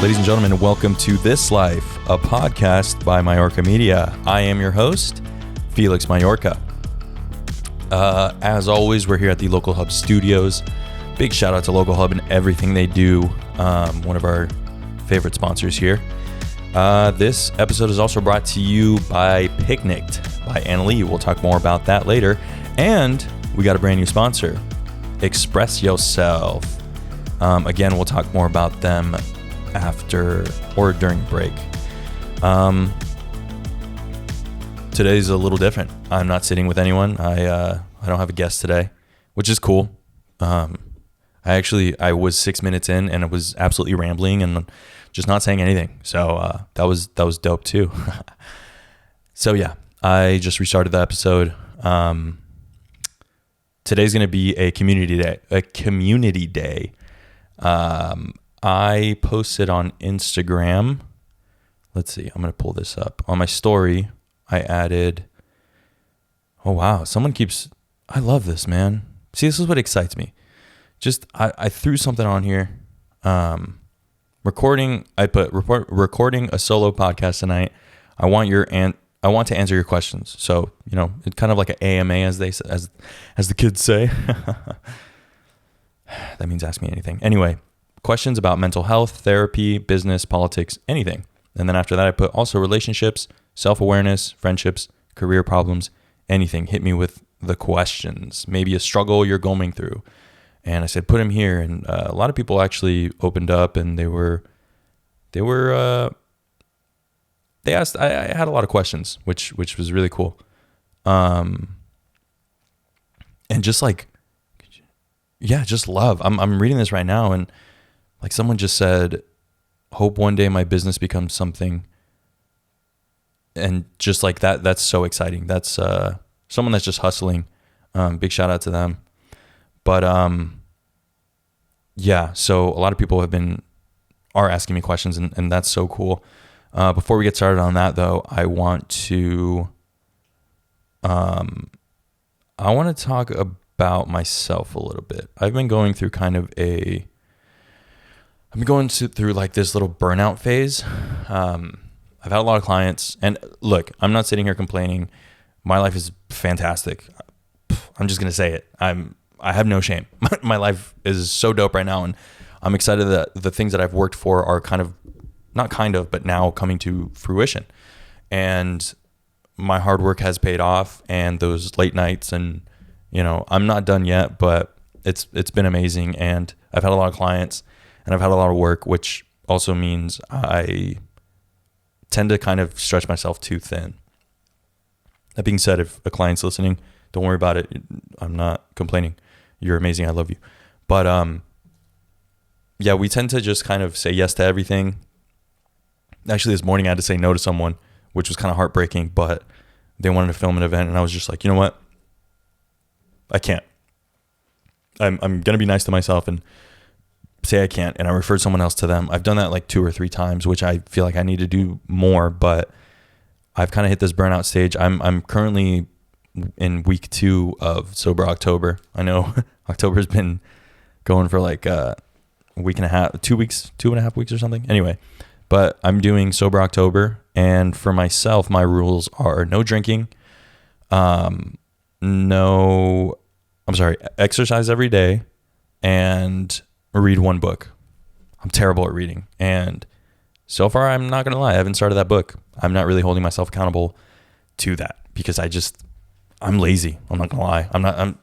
Ladies and gentlemen, welcome to This Life, a podcast by Mayorca Media. I am your host, Felix Mayorca. As always, we're here at the Local Hub Studios. Big shout out to Local Hub and everything they do. One of our favorite sponsors here. This episode is also brought to you by Picnicked by Anna Lee. We'll talk more about that later. And we got a brand new sponsor, Express Yourself. Again, we'll talk more about them after or during break. Today's a little different. I'm not sitting with anyone. I don't have a guest today, which is cool. I was 6 minutes in and it was absolutely rambling and just not saying anything. So that was dope too. So yeah, I just restarted the episode. Today's gonna be a community day. I posted on Instagram. Let's see. I'm going to pull this up. On my story, I added... Oh, wow. I love this, man. See, this is what excites me. I threw something on here. Recording a solo podcast tonight. I want to answer your questions. So, it's kind of like an AMA as the kids say. That means ask me anything. Anyway, questions about mental health, therapy, business, politics, anything. And then after that, I put also relationships, self-awareness, friendships, career problems, anything. Hit me with the questions. Maybe a struggle you're going through. And I said, put them here. And a lot of people actually opened up and they asked, I had a lot of questions, which was really cool. And just love. I'm reading this right now and like someone just said, hope one day my business becomes something. And just like that's so exciting. That's someone that's just hustling. Big shout out to them. But yeah, so a lot of people are asking me questions and that's so cool. Before we get started on that though, I want to talk about myself a little bit. I've been going through through like this little burnout phase. I've had a lot of clients and look, I'm not sitting here complaining. My life is fantastic. I'm just going to say it. I have no shame. My life is so dope right now. And I'm excited that the things that I've worked for are but now coming to fruition. And my hard work has paid off and those late nights and, I'm not done yet, but it's been amazing. And I've had a lot of clients and I've had a lot of work, which also means I tend to kind of stretch myself too thin. That being said, if a client's listening, don't worry about it. I'm not complaining. You're amazing. I love you. But yeah, we tend to just kind of say yes to everything. Actually, this morning I had to say no to someone, which was kind of heartbreaking, but they wanted to film an event and I was just like, you know what? I can't. I'm going to be nice to myself and say I can't. And I referred someone else to them. I've done that like 2 or 3 times, which I feel like I need to do more, but I've kind of hit this burnout stage. I'm currently in week 2 of Sober October. I know October's been going for like a week and a half, 2.5 weeks or something. Anyway, but I'm doing Sober October. And for myself, my rules are no drinking, exercise every day, and read 1 book. I'm terrible at reading. And so far, I'm not going to lie, I haven't started that book. I'm not really holding myself accountable to that because I'm lazy. I'm not going to lie.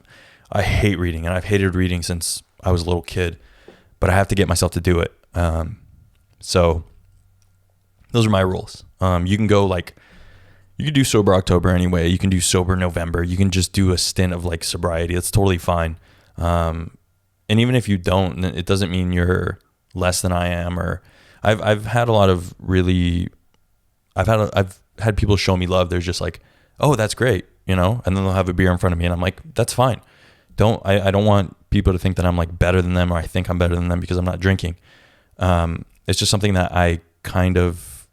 I hate reading and I've hated reading since I was a little kid, but I have to get myself to do it. So those are my rules. You can do Sober October anyway. You can do Sober November. You can just do a stint of like sobriety. That's totally fine. And even if you don't, it doesn't mean you're less than I am. Or I've had a lot of I've had people show me love. They're just like, oh, that's great, and then they'll have a beer in front of me, and I'm like, that's fine. I don't want people to think that I'm like better than them or I think I'm better than them because I'm not drinking. It's just something that I kind of,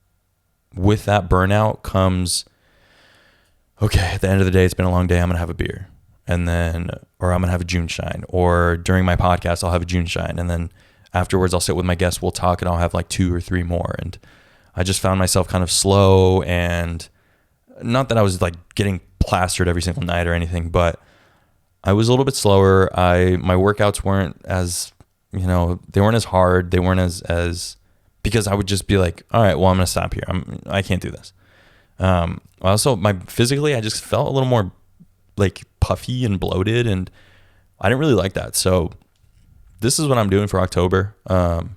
with that burnout comes, okay, at the end of the day, it's been a long day. I'm going to have a beer. And then, or I'm going to have a June shine, or during my podcast, I'll have a June shine. And then afterwards I'll sit with my guests, we'll talk, and I'll have like 2 or 3 more. And I just found myself kind of slow, and not that I was like getting plastered every single night or anything, but I was a little bit slower. My workouts weren't as, they weren't as hard. They weren't as because I would just be like, all right, well, I'm going to stop here. I can't do this. Also, physically, I just felt a little more like puffy and bloated, and I didn't really like that. So this is what I'm doing for October. I'm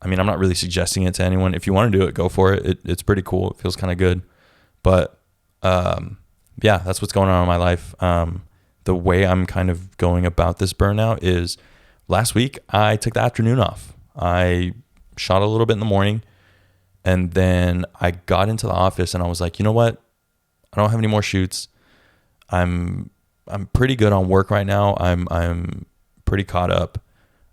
not really suggesting it to anyone. If you want to do it, go for it. It's pretty cool. It feels kind of good. But yeah, that's what's going on in my life. The way I'm kind of going about this burnout is last week I took the afternoon off. I shot a little bit in the morning, and then I got into the office and I was like, you know what? I don't have any more shoots. I'm pretty good on work right now. I'm pretty caught up.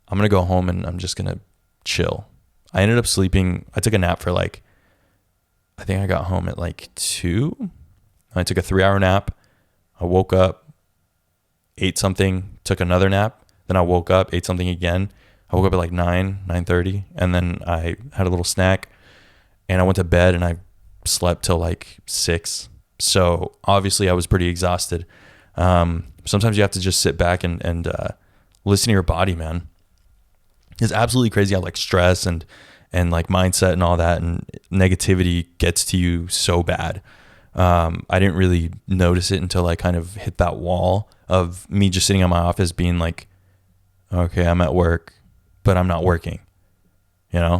I'm going to go home and I'm just going to chill. I ended up sleeping. I took a nap for I think I got home at 2. I took a 3-hour nap. I woke up, ate something, took another nap. Then I woke up, ate something again. I woke up at 9:30, and then I had a little snack, and I went to bed, and I slept till 6. So obviously I was pretty exhausted. Sometimes you have to just sit back and listen to your body, man. It's absolutely crazy how stress and mindset and all that and negativity gets to you so bad. I didn't really notice it until I kind of hit that wall of me just sitting in my office being like, okay, I'm at work, but I'm not working,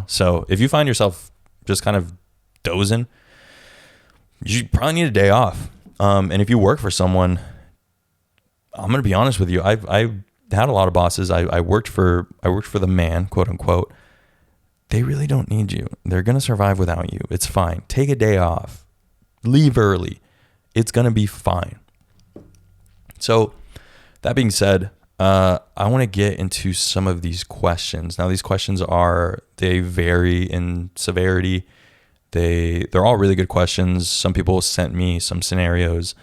So if you find yourself just kind of dozing, you probably need a day off. And if you work for someone, I'm going to be honest with you. I had a lot of bosses. I worked for the man, quote unquote. They really don't need you. They're going to survive without you. It's fine. Take a day off. Leave early. It's going to be fine. So that being said, I want to get into some of these questions. Now, these questions they vary in severity. They're all really good questions. Some people sent me some scenarios.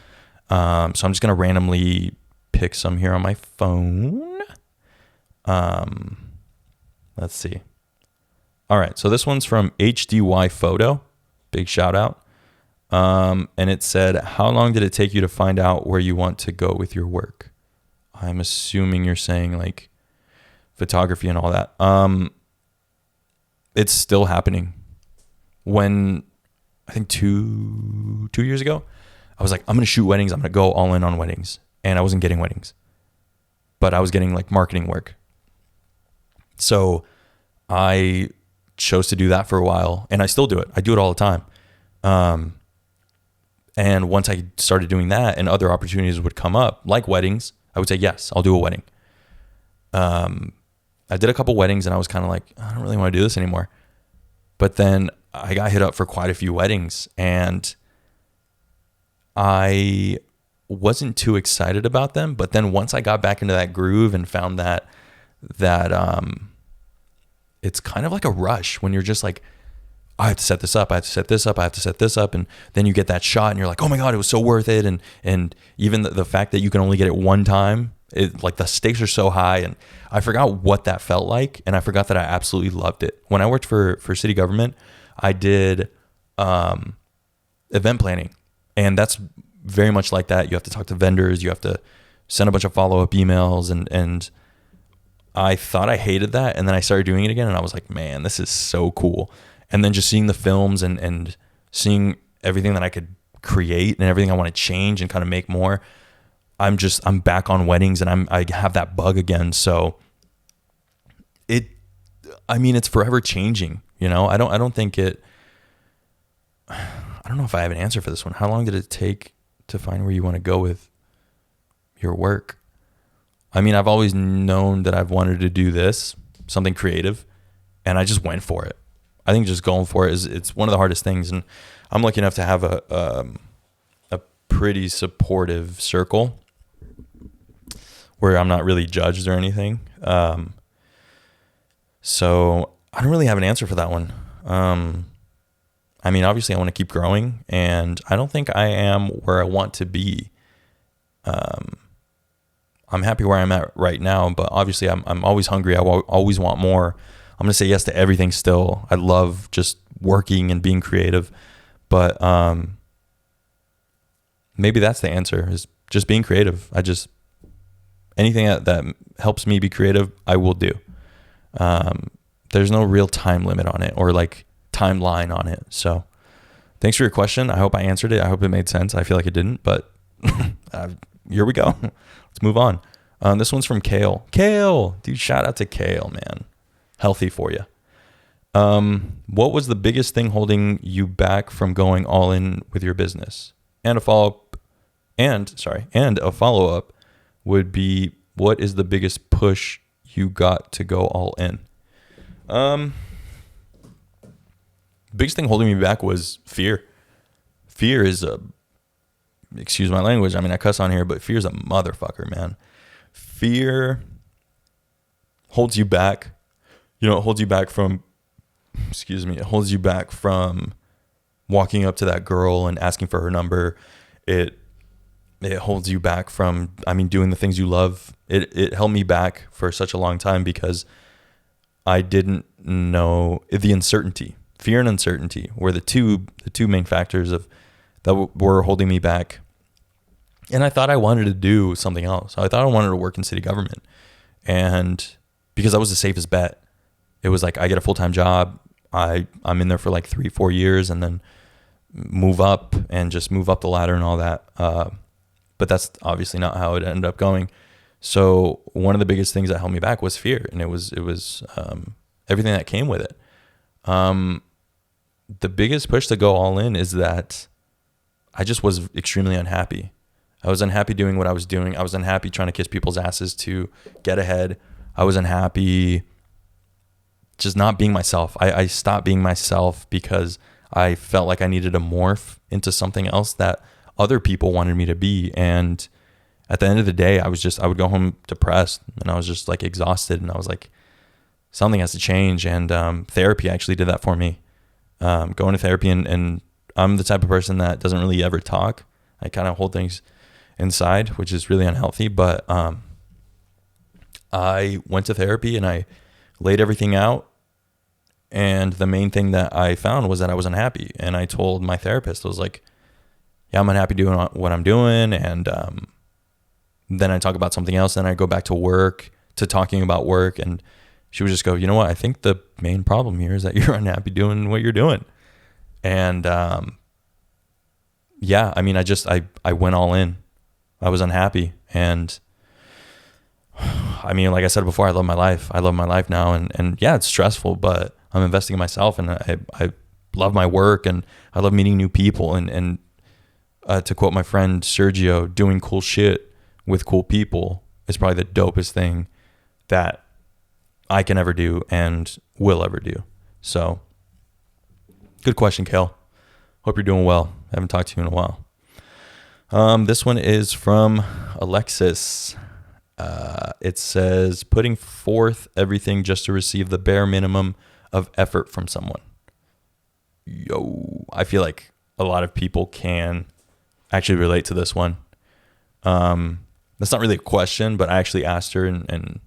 So I'm just going to randomly pick some here on my phone. Let's see. All right. So this one's from HDY Photo. Big shout out. And it said, how long did it take you to find out where you want to go with your work? I'm assuming you're saying photography and all that. It's still happening. When I think 2 years ago, I was like, I'm going to shoot weddings. I'm going to go all in on weddings. And I wasn't getting weddings, but I was getting marketing work. So I chose to do that for a while, and I still do it. I do it all the time. And once I started doing that and other opportunities would come up, like weddings, I would say, yes, I'll do a wedding. I did a couple weddings and I was kind of like, I don't really want to do this anymore. But then I got hit up for quite a few weddings, and I wasn't too excited about them. But then once I got back into that groove and found that it's kind of like a rush when you're just like, I have to set this up. I have to set this up. I have to set this up. And then you get that shot and you're like, oh my God, it was so worth it. And even the fact that you can only get it one time, the stakes are so high. And I forgot what that felt like. And I forgot that I absolutely loved it. When I worked for city government, I did event planning. And that's very much like that. You have to talk to vendors. You have to send a bunch of follow-up emails. And I thought I hated that. And then I started doing it again. And I was like, man, this is so cool. And then just seeing the films and seeing everything that I could create and everything I want to change and kind of make more, I'm back on weddings and I have that bug again. So it's forever changing, I don't think I don't know if I have an answer for this one. How long did it take to find where you want to go with your work? I've always known that I've wanted to do this, something creative, and I just went for it. I think just going for it it's one of the hardest things. And I'm lucky enough to have a pretty supportive circle where I'm not really judged or anything. So I don't really have an answer for that one. Obviously I want to keep growing, and I don't think I am where I want to be. I'm happy where I'm at right now, but obviously I'm always hungry. I always want more. I'm going to say yes to everything still. I love just working and being creative, but maybe that's the answer, is just being creative. Anything that helps me be creative, I will do. There's no real time limit on it or like timeline on it. So thanks for your question. I hope I answered it. I hope it made sense. I feel like it didn't, but here we go. Let's move on. This one's from Kale. Kale, dude, shout out to Kale, man. Healthy for you. What was the biggest thing holding you back from going all in with your business? And a follow-up would be, what is the biggest push you got to go all in? Biggest thing holding me back was fear. Fear is excuse my language, I mean, I cuss on here, but fear is a motherfucker, man. Fear holds you back. It holds you back from, it holds you back from walking up to that girl and asking for her number. It holds you back from, doing the things you love. It held me back for such a long time because I didn't know the uncertainty. Fear and uncertainty were the two main factors that were holding me back. And I thought I wanted to do something else. I thought I wanted to work in city government, and because that was the safest bet. It was like, I get a full-time job. I'm in there for like 3-4 years and then move up the ladder and all that. But that's obviously not how it ended up going. So one of the biggest things that held me back was fear. And it was everything that came with it. The biggest push to go all in is that I just was extremely unhappy. I was unhappy doing what I was doing. I was unhappy trying to kiss people's asses to get ahead. I was unhappy just not being myself. I stopped being myself because I felt like I needed to morph into something else that other people wanted me to be. And at the end of the day, I would go home depressed, and I was just like exhausted, and I was like, something has to change. And therapy actually did that for me. Going to therapy, and I'm the type of person that doesn't really ever talk. I kind of hold things inside, which is really unhealthy. But I went to therapy and I laid everything out. And the main thing that I found was that I was unhappy. And I told my therapist, I was like, yeah, I'm unhappy doing what I'm doing. And then I talk about something else. Then I go back to talking about work. And she would just go, you know what? I think the main problem here is that you're unhappy doing what you're doing. And yeah, I went all in. I was unhappy. And like I said before, I love my life. I love my life now. And yeah, it's stressful, but I'm investing in myself, and I love my work, and I love meeting new people. And to quote my friend Sergio, doing cool shit with cool people is probably the dopest thing that I can ever do and will ever do. So good question, Kale. Hope you're doing well. I haven't talked to you in a while. This one is from Alexis. It says, putting forth everything just to receive the bare minimum of effort from someone. I feel like a lot of people can actually relate to this one. That's not really a question, but I actually asked her, and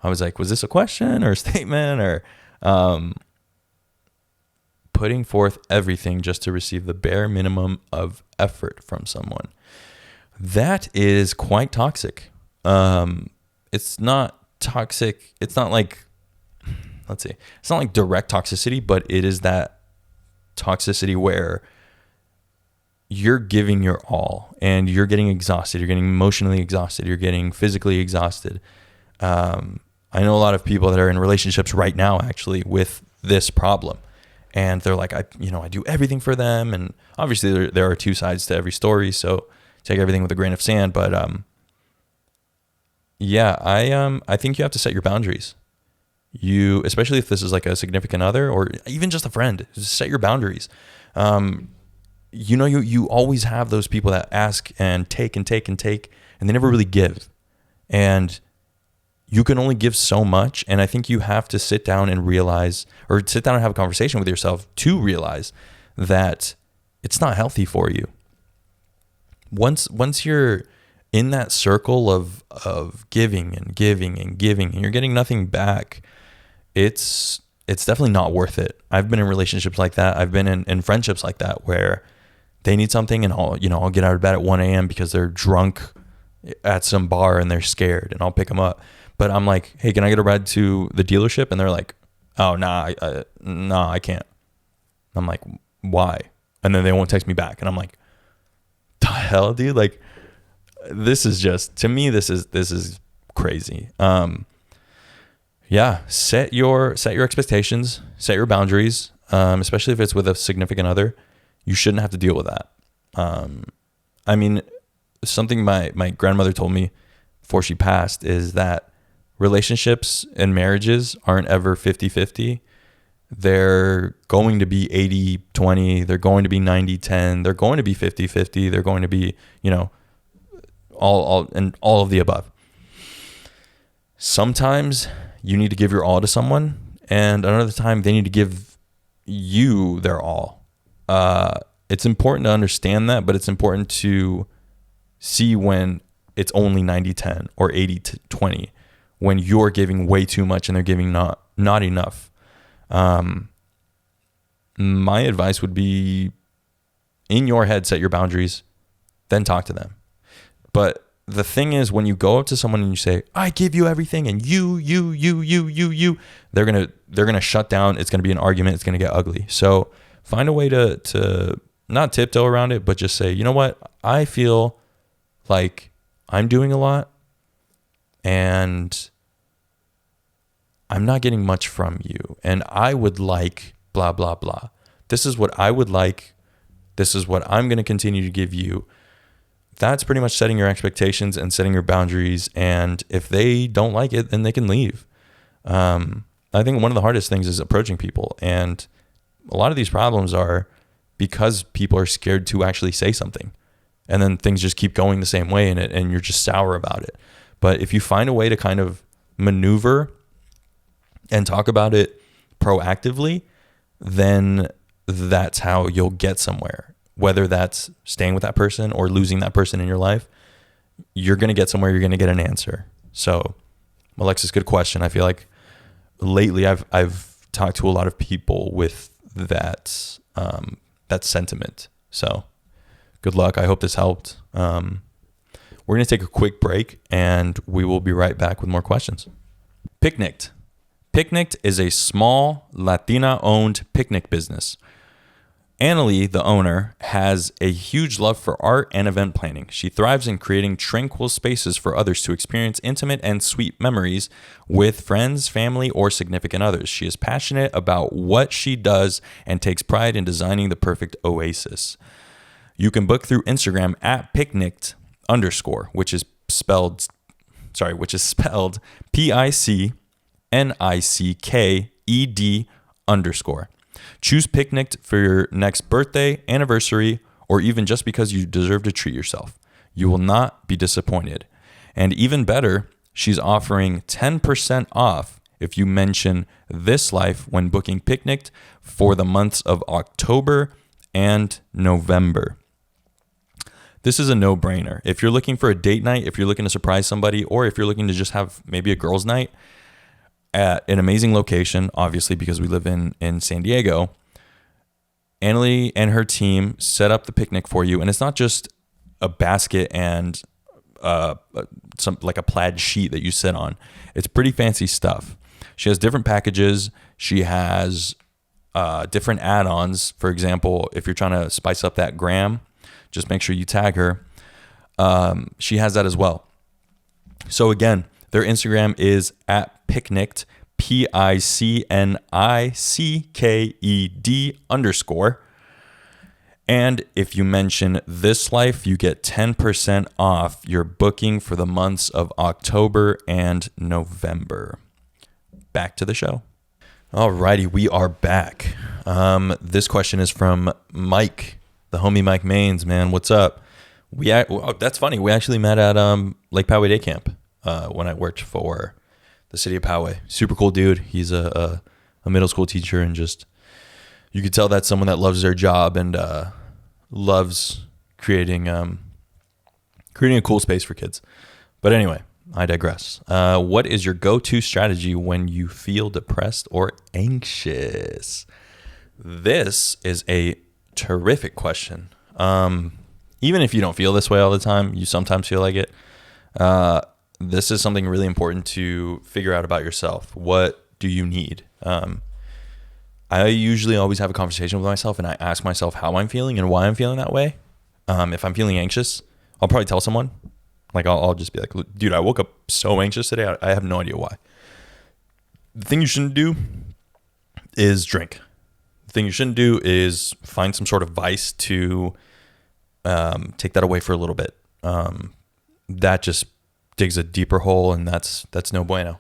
I was like, was this a question or a statement? Or putting forth everything just to receive the bare minimum of effort from someone. That is quite toxic. It's not toxic. It's not like, it's not like direct toxicity, but it is that toxicity where you're giving your all and you're getting exhausted. You're getting emotionally exhausted. You're getting physically exhausted. I know a lot of people that are in relationships right now actually with this problem, and they're like, I do everything for them. And obviously there are two sides to every story. So take everything with a grain of sand. But, yeah, I think you have to set your boundaries. Especially if this is like a significant other or even just a friend, just set your boundaries. You always have those people that ask and take and take and take, and they never really give. And you can only give so much. And I think you have to sit down and have a conversation with yourself to realize that it's not healthy for you. Once you're in that circle of giving and giving and giving, and you're getting nothing back, it's definitely not worth it. I've been in relationships like that. I've been in friendships like that where they need something and I'll get out of bed at 1 a.m. because they're drunk at some bar and they're scared, and I'll pick them up. But I'm like, hey, can I get a ride to the dealership? And they're like, oh, nah, I can't. I'm like, why? And then they won't text me back. And I'm like, the hell, dude? Like, this is just, to me, this is crazy. Yeah, set your expectations, set your boundaries, especially if it's with a significant other. You shouldn't have to deal with that. I mean, something my grandmother told me before she passed is that relationships and marriages aren't ever 50-50. They're going to be 80-20. They're going to be 90-10. They're going to be 50-50. They're going to be, all of the above. Sometimes you need to give your all to someone, and another time they need to give you their all. It's important to understand that, but it's important to see when it's only 90-10 or 80-20, when you're giving way too much and they're giving not enough. My advice would be, in your head, set your boundaries, then talk to them. But the thing is, when you go up to someone and you say, I give you everything, and you, they're going to shut down. It's going to be an argument. It's going to get ugly. So find a way to not tiptoe around it, but just say, you know what? I feel like I'm doing a lot and I'm not getting much from you. And I would like blah, blah, blah. This is what I would like. This is what I'm going to continue to give you. That's pretty much setting your expectations and setting your boundaries. And if they don't like it, then they can leave. I think one of the hardest things is approaching people. And a lot of these problems are because people are scared to actually say something. And then things just keep going the same way and you're just sour about it. But if you find a way to kind of maneuver and talk about it proactively, then that's how you'll get somewhere. Whether that's staying with that person or losing that person in your life, you're going to get somewhere. You're going to get an answer. So, Alexis, good question. I feel like lately I've talked to a lot of people with that sentiment. So, good luck. I hope this helped. We're going to take a quick break and we will be right back with more questions. Picnicked. Picnicked is a small Latina-owned picnic business. Annalie, the owner, has a huge love for art and event planning. She thrives in creating tranquil spaces for others to experience intimate and sweet memories with friends, family, or significant others. She is passionate about what she does and takes pride in designing the perfect oasis. You can book through Instagram at picnicked_, which is spelled PICNICKED_. Choose Picnicked for your next birthday, anniversary, or even just because you deserve to treat yourself. You will not be disappointed. And even better, she's offering 10% off if you mention ThisLife when booking Picnicked for the months of October and November. This is a no-brainer. If you're looking for a date night, if you're looking to surprise somebody, or if you're looking to just have maybe a girls' night, at an amazing location, obviously, because we live in San Diego, Annalie and her team set up the picnic for you. And it's not just a basket and some like a plaid sheet that you sit on. It's pretty fancy stuff. She has different packages. She has different add-ons. For example, if you're trying to spice up that gram, just make sure you tag her. She has that as well. So again, their Instagram is at Picnicked, PICNICKED_. And if you mention ThisLife, you get 10% off your booking for the months of October and November. Back to the show. Alrighty, we are back. This question is from Mike, the homie Mike Maines. Man, what's up? That's funny. We actually met at Lake Poway Day Camp when I worked for the city of Poway. Super cool dude. He's a middle school teacher, and just, you could tell that's someone that loves their job and loves creating creating a cool space for kids. But anyway, I digress. What is your go-to strategy when you feel depressed or anxious? This is a terrific question. Even if you don't feel this way all the time, you sometimes feel like it. This is something really important to figure out about yourself. What do you need? I usually always have a conversation with myself, and I ask myself how I'm feeling and why I'm feeling that way. If I'm feeling anxious, I'll probably tell someone. Like I'll just be like, dude, I woke up so anxious today. I have no idea why. The thing you shouldn't do is drink. The thing you shouldn't do is find some sort of vice to take that away for a little bit. That just digs a deeper hole, and that's no bueno.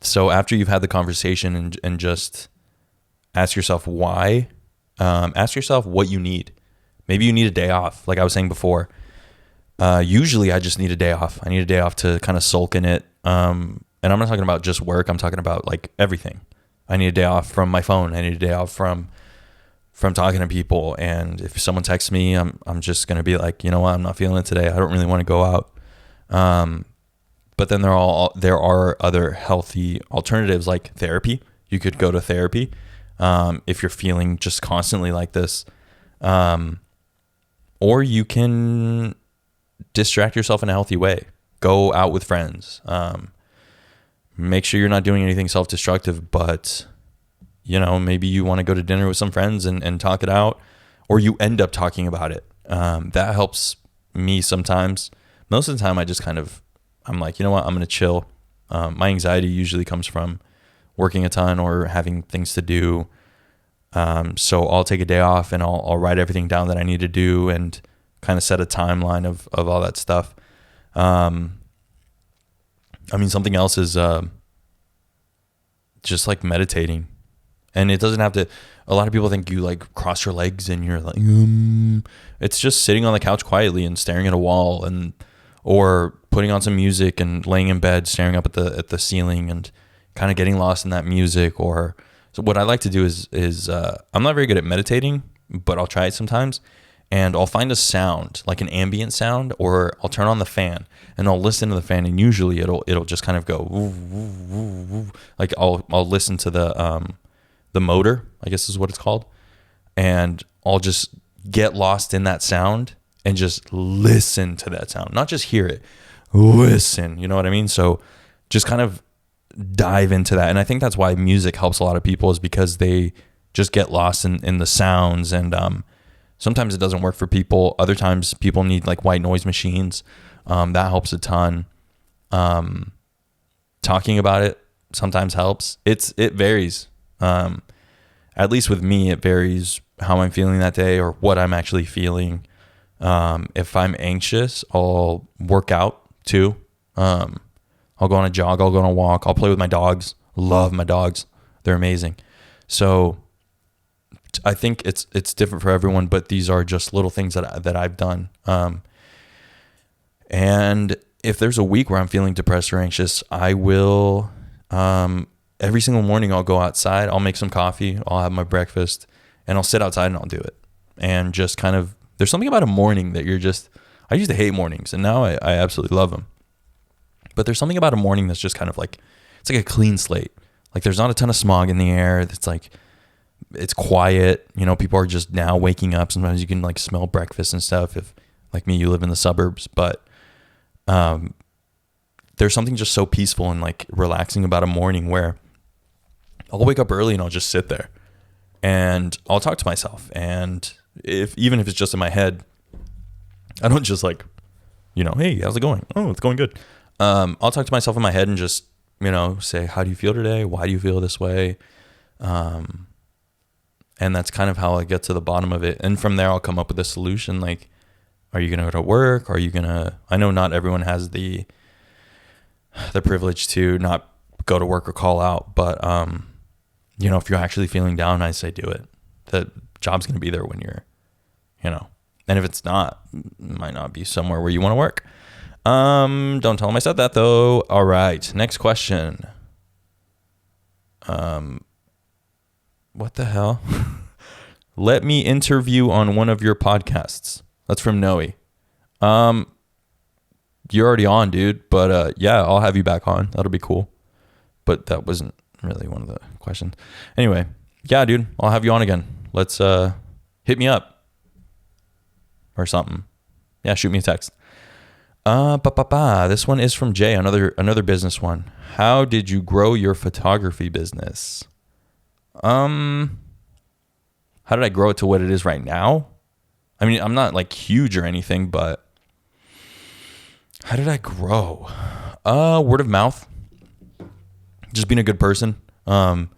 So after you've had the conversation and just ask yourself why, ask yourself what you need. Maybe you need a day off. Like I was saying before, usually I just need a day off. I need a day off to kind of sulk in it. And I'm not talking about just work. I'm talking about like everything. I need a day off from my phone. I need a day off from talking to people. And if someone texts me, I'm just going to be like, you know what? I'm not feeling it today. I don't really want to go out. But then there are other healthy alternatives like therapy. You could go to therapy if you're feeling just constantly like this. Or you can distract yourself in a healthy way. Go out with friends. Make sure you're not doing anything self-destructive, but maybe you want to go to dinner with some friends and talk it out, or you end up talking about it. That helps me sometimes. Most of the time I'm like, you know what, I'm going to chill. My anxiety usually comes from working a ton or having things to do. So I'll take a day off and I'll write everything down that I need to do and kind of set a timeline of all that stuff. Something else is just like meditating. And it doesn't have to, a lot of people think you like cross your legs and you're like, it's just sitting on the couch quietly and staring at a wall or putting on some music and laying in bed, staring up at the ceiling and kind of getting lost in that music. So what I like to do is I'm not very good at meditating, but I'll try it sometimes. And I'll find a sound, like an ambient sound, or I'll turn on the fan and I'll listen to the fan. And usually it'll just kind of go, woo, woo, woo, woo. Like I'll listen to the motor, I guess is what it's called. And I'll just get lost in that sound and just listen to that sound, not just hear it, listen, you know what I mean? So just kind of dive into that. And I think that's why music helps a lot of people, is because they just get lost in the sounds. And sometimes it doesn't work for people. Other times people need like white noise machines. That helps a ton. Talking about it sometimes helps. It varies. At least with me, it varies how I'm feeling that day or what I'm actually feeling. If I'm anxious, I'll work out too. I'll go on a jog. I'll go on a walk. I'll play with my dogs. Love my dogs. They're amazing. So I think it's different for everyone, but these are just little things that I've done. And if there's a week where I'm feeling depressed or anxious, I will, every single morning I'll go outside. I'll make some coffee. I'll have my breakfast and I'll sit outside and I'll do it. And just kind of, there's something about a morning that I used to hate mornings and now I absolutely love them. But there's something about a morning that's just kind of like, it's like a clean slate. Like there's not a ton of smog in the air. It's like, it's quiet. People are just now waking up. Sometimes you can like smell breakfast and stuff. If like me, you live in the suburbs, but there's something just so peaceful and like relaxing about a morning where I'll wake up early and I'll just sit there and I'll talk to myself. And even if it's just in my head, I don't just like, hey, how's it going? Oh, it's going good. I'll talk to myself in my head and just, say, how do you feel today? Why do you feel this way? And that's kind of how I get to the bottom of it. And from there, I'll come up with a solution. Like, are you going to go to work? I know not everyone has the privilege to not go to work or call out, but, if you're actually feeling down, I say do it. The job's going to be there when you're, and if it's not, it might not be somewhere where you want to work. Don't tell them I said that though. All right. Next question. What the hell? Let me interview on one of your podcasts. That's from Noe. You're already on, dude. But yeah, I'll have you back on. That'll be cool. But that wasn't really one of the questions. Anyway, yeah, dude, I'll have you on again. Let's hit me up or something. Yeah, shoot me a text. This one is from Jay, another business one. How did you grow your photography business? How did I grow it to what it is right now? I mean, I'm not like huge or anything, but how did I grow? Word of mouth. Just being a good person. I've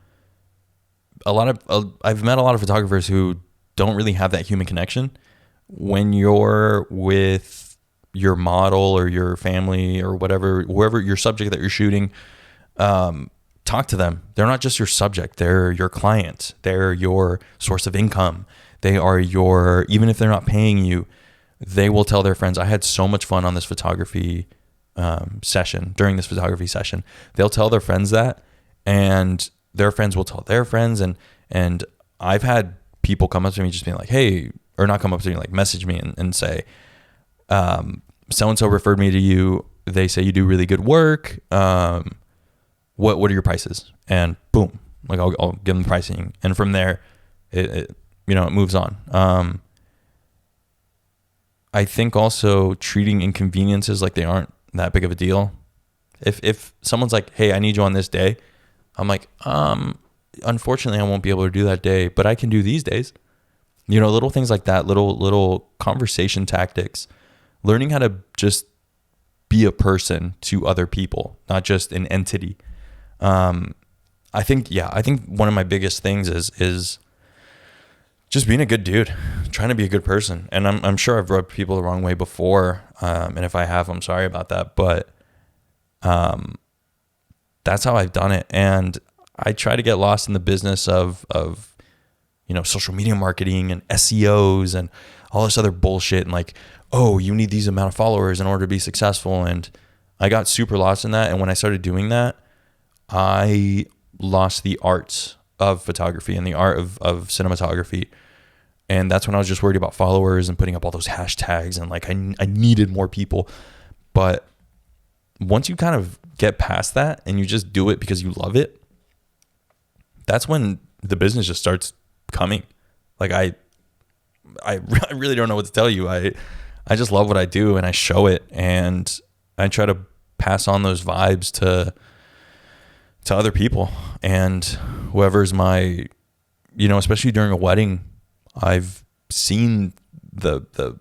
met a lot of photographers who don't really have that human connection. When you're with your model or your family or whatever, whoever your subject that you're shooting, talk to them. They're not just your subject. They're your client. They're your source of income. They are your, even if they're not paying you, they will tell their friends. I had so much fun on this photography session. During this photography session, they'll tell their friends that, and their friends will tell their friends. And I've had people come up to me just being like, hey, or not come up to me, like message me and say, so-and-so referred me to you. They say you do really good work. What are your prices? And boom, like I'll give them pricing. And from there, it moves on. I think also treating inconveniences like they aren't that big of a deal. If someone's like, hey, I need you on this day, I'm like, unfortunately I won't be able to do that day, but I can do these days. Little things like that, little conversation tactics, learning how to just be a person to other people, not just an entity. I think one of my biggest things is just being a good dude, trying to be a good person. And I'm sure I've rubbed people the wrong way before. And if I have, I'm sorry about that. But that's how I've done it. And I try to get lost in the business of social media marketing and SEOs and all this other bullshit. And like, oh, you need these amount of followers in order to be successful. And I got super lost in that. And when I started doing that, I lost the art of photography and the art of cinematography. And that's when I was just worried about followers and putting up all those hashtags and like I needed more people. But once you kind of get past that and you just do it because you love it, that's when the business just starts coming. Like I really don't know what to tell you. I just love what I do and I show it, and I try to pass on those vibes to other people. And whoever's my, especially during a wedding, I've seen the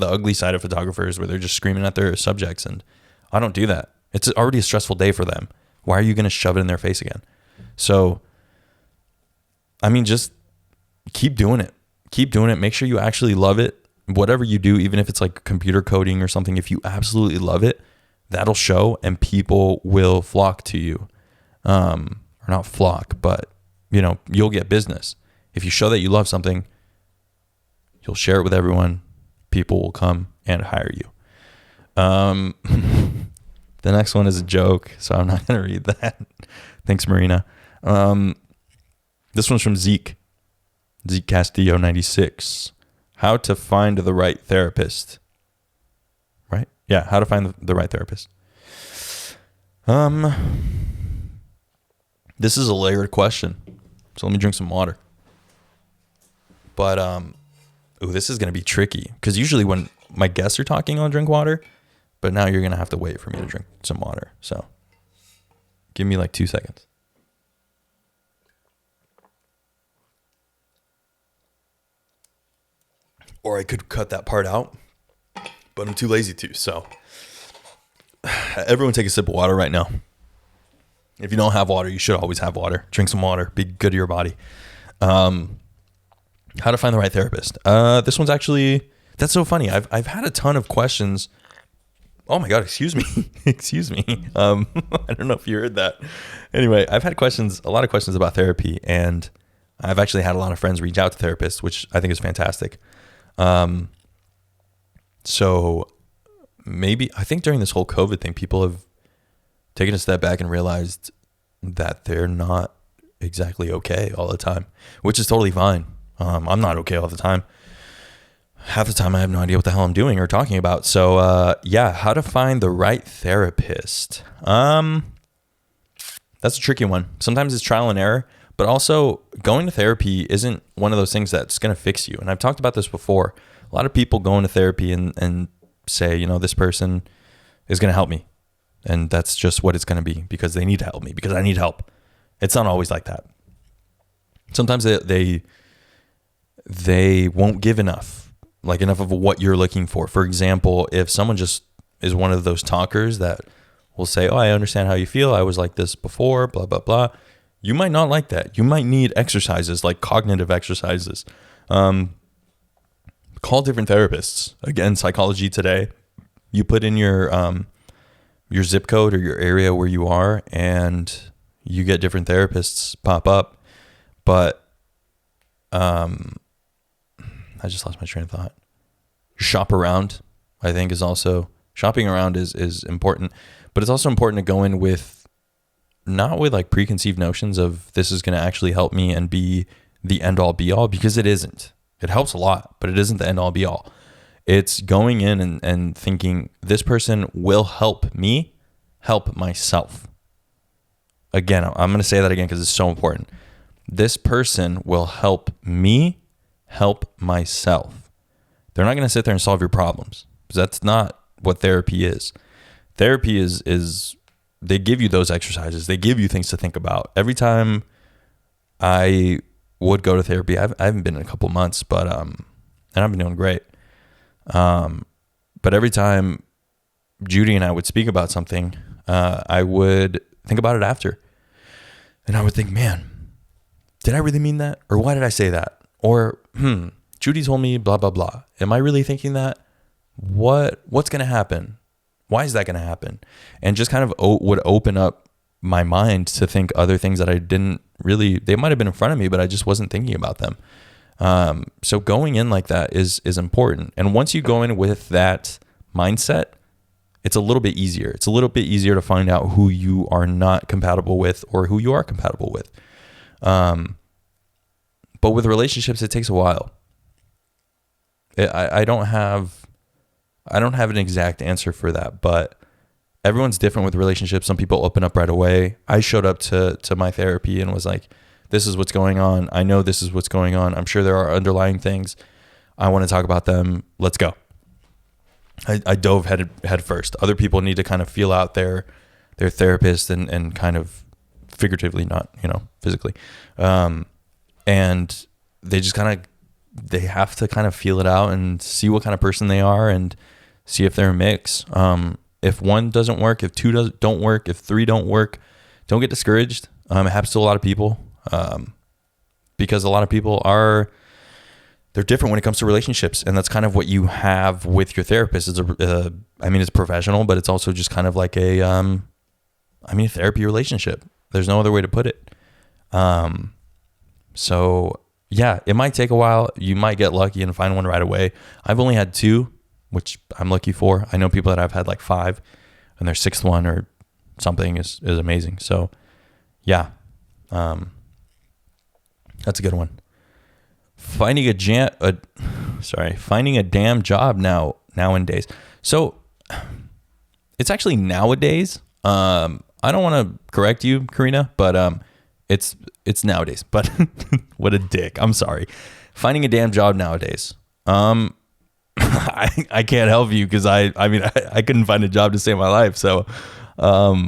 ugly side of photographers where they're just screaming at their subjects, and I don't do that. It's already a stressful day for them. Why are you going to shove it in their face again? So, I mean, just keep doing it. Keep doing it. Make sure you actually love it. Whatever you do, even if it's like computer coding or something, if you absolutely love it, that'll show and people will flock to you. Or not flock, but you'll get business. If you show that you love something, you'll share it with everyone. People will come and hire you. The next one is a joke, so I'm not going to read that. Thanks, Marina. This one's from Zeke Castillo 96. How to find the right therapist. Right? Yeah, how to find the right therapist. This is a layered question, so let me drink some water. But this is going to be tricky, because usually when my guests are talking, I'll drink water, but now you're going to have to wait for me to drink some water. So give me like 2 seconds. Or I could cut that part out, but I'm too lazy to. So everyone take a sip of water right now. If you don't have water, you should always have water. Drink some water. Be good to your body. How to find the right therapist. This one's actually, that's so funny. I've had a ton of questions. Oh my God, excuse me. Excuse me. I don't know if you heard that. Anyway, I've had a lot of questions about therapy, and I've actually had a lot of friends reach out to therapists, which I think is fantastic. So maybe, I think during this whole COVID thing, people have taken a step back and realized that they're not exactly okay all the time, which is totally fine. I'm not okay all the time. half the time I have no idea what the hell I'm doing or talking about. So how to find the right therapist. That's a tricky one. Sometimes it's trial and error, but also going to therapy isn't one of those things that's going to fix you. And I've talked about this before. A lot of people go into therapy and say, you know, this person is going to help me. And that's just what it's going to be, because they need to help me, because I need help. It's not always like that. Sometimes they won't give enough of what you're looking for. For example, if someone just is one of those talkers that will say, oh, I understand how you feel, I was like this before, blah, blah, blah. You might not like that. You might need exercises, like cognitive exercises. Call different therapists. Again, Psychology Today. You put in your zip code or your area where you are, and you get different therapists pop up. But I just lost my train of thought. Shop around, I think, is also, shopping around is important, but it's also important to go in with, not with like preconceived notions of this is going to actually help me and be the end all be all, because it isn't. It helps a lot, but it isn't the end all be all. It's going in and thinking, this person will help me help myself. Again, I'm going to say that again because it's so important. This person will help me help myself. They're not going to sit there and solve your problems, because that's not what therapy is. Therapy is they give you those exercises. They give you things to think about. Every time I would go to therapy, I haven't been in a couple months, but and I've been doing great. But every time Judy and I would speak about something, I would think about it after. And I would think, man, did I really mean that? Or why did I say that? Or, Judy told me blah, blah, blah. Am I really thinking that? What's going to happen? Why is that going to happen? And just kind of would open up my mind to think other things that I didn't really, they might have been in front of me, but I just wasn't thinking about them. So going in like that is important. And once you go in with that mindset, it's a little bit easier. It's a little bit easier to find out who you are not compatible with or who you are compatible with. But with relationships, it takes a while. I don't have an exact answer for that, but everyone's different with relationships. Some people open up right away. I showed up to my therapy and was like, this is what's going on. I know this is what's going on. I'm sure there are underlying things. I want to talk about them. Let's go. I dove head first. Other people need to kind of feel out their therapist and kind of figuratively, not, physically. And they just they have to kind of feel it out and see what kind of person they are and see if they're a mix. If one doesn't work, if two don't work, if three don't work, don't get discouraged. It happens to a lot of people, because a lot of people they're different when it comes to relationships. And that's kind of what you have with your therapist. It's professional, but it's also just kind of like a therapy relationship. There's no other way to put it. So yeah, it might take a while. You might get lucky and find one right away. I've only had 2, which I'm lucky for. I know people that have had like 5, and their 6th one or something is amazing. So yeah, that's a good one. Finding a damn job nowadays. So it's actually nowadays. I don't want to correct you, Karina, but it's nowadays. But what a dick. I'm sorry. Finding a damn job nowadays. I can't help you because I couldn't find a job to save my life. So I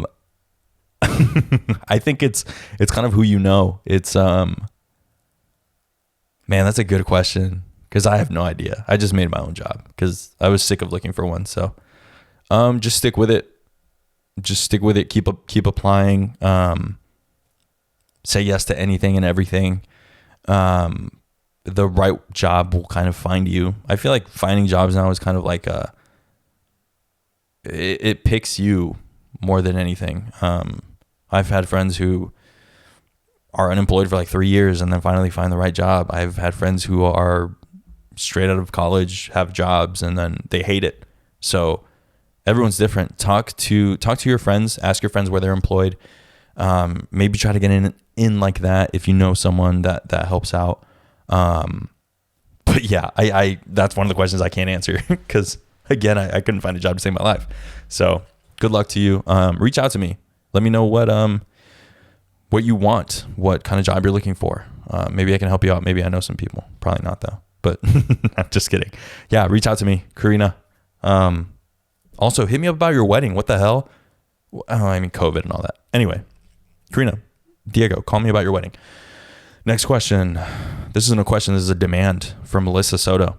think it's kind of who you know. It's man, that's a good question, because I have no idea. I just made my own job because I was sick of looking for one. So just stick with it. Keep applying. Say yes to anything and everything. The right job will kind of find you. I feel like finding jobs now is kind of like it picks you more than anything. I've had friends who are unemployed for like 3 years and then finally find the right job. I've had friends who are straight out of college, have jobs, and then they hate it. So everyone's different. Talk to your friends, ask your friends where they're employed. Maybe try to get in like that if you know someone that helps out. But yeah, I that's one of the questions I can't answer because again, I couldn't find a job to save my life. So good luck to you. Reach out to me. Let me know what you want, what kind of job you're looking for. Maybe I can help you out. Maybe I know some people. Probably not though, but I'm just kidding. Yeah, reach out to me, Karina. Also hit me up about your wedding. What the hell? Oh, I mean COVID and all that. Anyway, Karina, Diego, call me about your wedding. Next question. This isn't a question. This is a demand from Melissa Soto,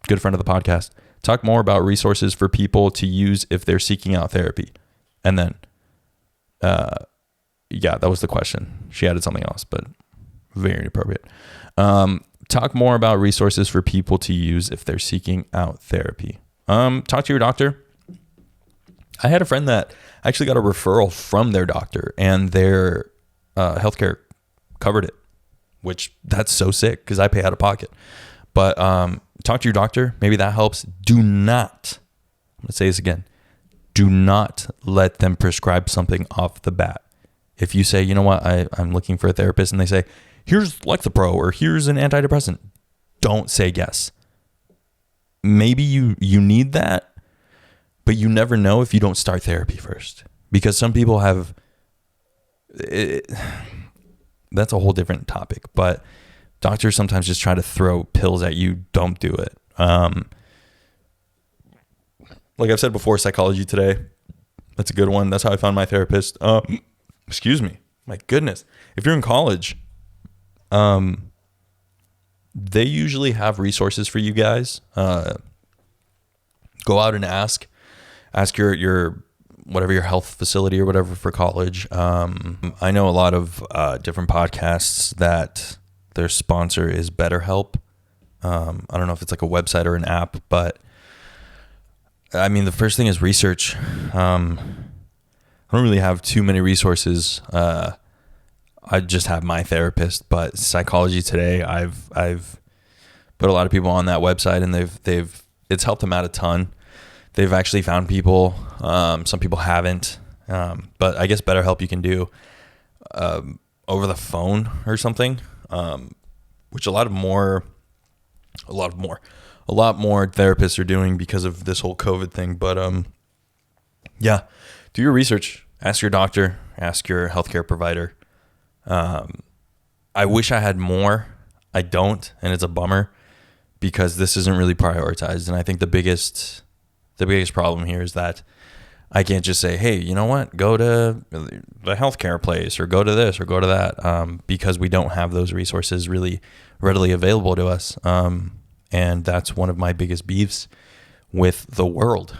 good friend of the podcast. Talk more about resources for people to use if they're seeking out therapy. And then, yeah, that was the question. She added something else, but very inappropriate. Talk more about resources for people to use if they're seeking out therapy. Talk to your doctor. I had a friend that actually got a referral from their doctor and their healthcare covered it, which that's so sick because I pay out of pocket. But talk to your doctor. Maybe that helps. Do not, I'm going to say this again, do not let them prescribe something off the bat. If you say, you know what, I'm looking for a therapist, and they say, here's Lexapro or here's an antidepressant, don't say yes. Maybe you need that, but you never know if you don't start therapy first. Because some people have, that's a whole different topic, but doctors sometimes just try to throw pills at you. Don't do it. Like I've said before, Psychology Today, that's a good one. That's how I found my therapist. Excuse me. My goodness. If you're in college, they usually have resources for you guys. Go out and ask your whatever your health facility or whatever for college. I know a lot of different podcasts that their sponsor is BetterHelp. I don't know if it's like a website or an app, but I mean, the first thing is research. I don't really have too many resources. I just have my therapist, but Psychology Today, I've put a lot of people on that website, and it's helped them out a ton. They've actually found people. Some people haven't, but I guess BetterHelp you can do over the phone or something, which a lot more therapists are doing because of this whole COVID thing. But yeah, do your research. Ask your doctor. Ask your healthcare provider. I wish I had more. I don't, and it's a bummer because this isn't really prioritized. And I think the biggest problem here is that I can't just say, hey, you know what, go to the healthcare place or go to this or go to that, because we don't have those resources really readily available to us. And that's one of my biggest beefs with the world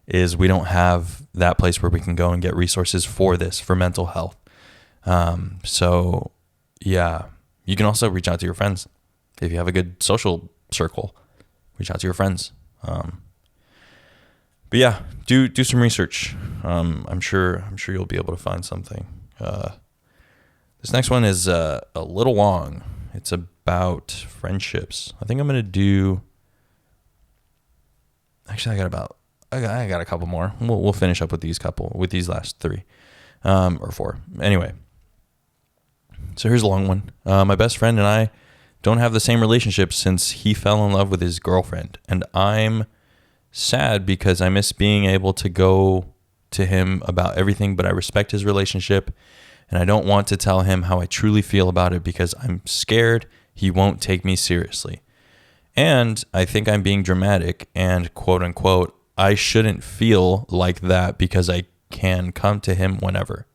is we don't have that place where we can go and get resources for this, for mental health. So yeah, you can also reach out to your friends. If you have a good social circle, reach out to your friends. But yeah, do some research. I'm sure you'll be able to find something. This next one is a little long. It's about friendships. I think I'm gonna do. Actually, I got a couple more. We'll finish up with these last three, or four. Anyway, so here's a long one. My best friend and I don't have the same relationship since he fell in love with his girlfriend, and I'm sad because I miss being able to go to him about everything, but I respect his relationship and I don't want to tell him how I truly feel about it because I'm scared he won't take me seriously. And I think I'm being dramatic and quote unquote, I shouldn't feel like that because I can come to him whenever.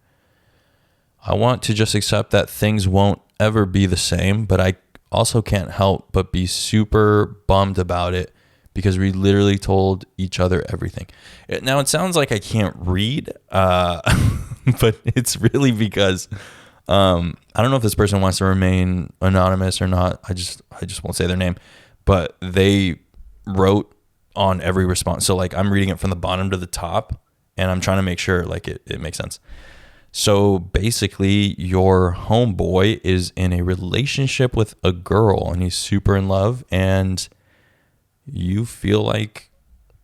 I want to just accept that things won't ever be the same, but I also can't help but be super bummed about it because we literally told each other everything. Now, it sounds like I can't read, but it's really because I don't know if this person wants to remain anonymous or not. I just won't say their name. But they wrote on every response. So, like, I'm reading it from the bottom to the top, and I'm trying to make sure, like, it makes sense. So, basically, your homeboy is in a relationship with a girl, and he's super in love, and you feel like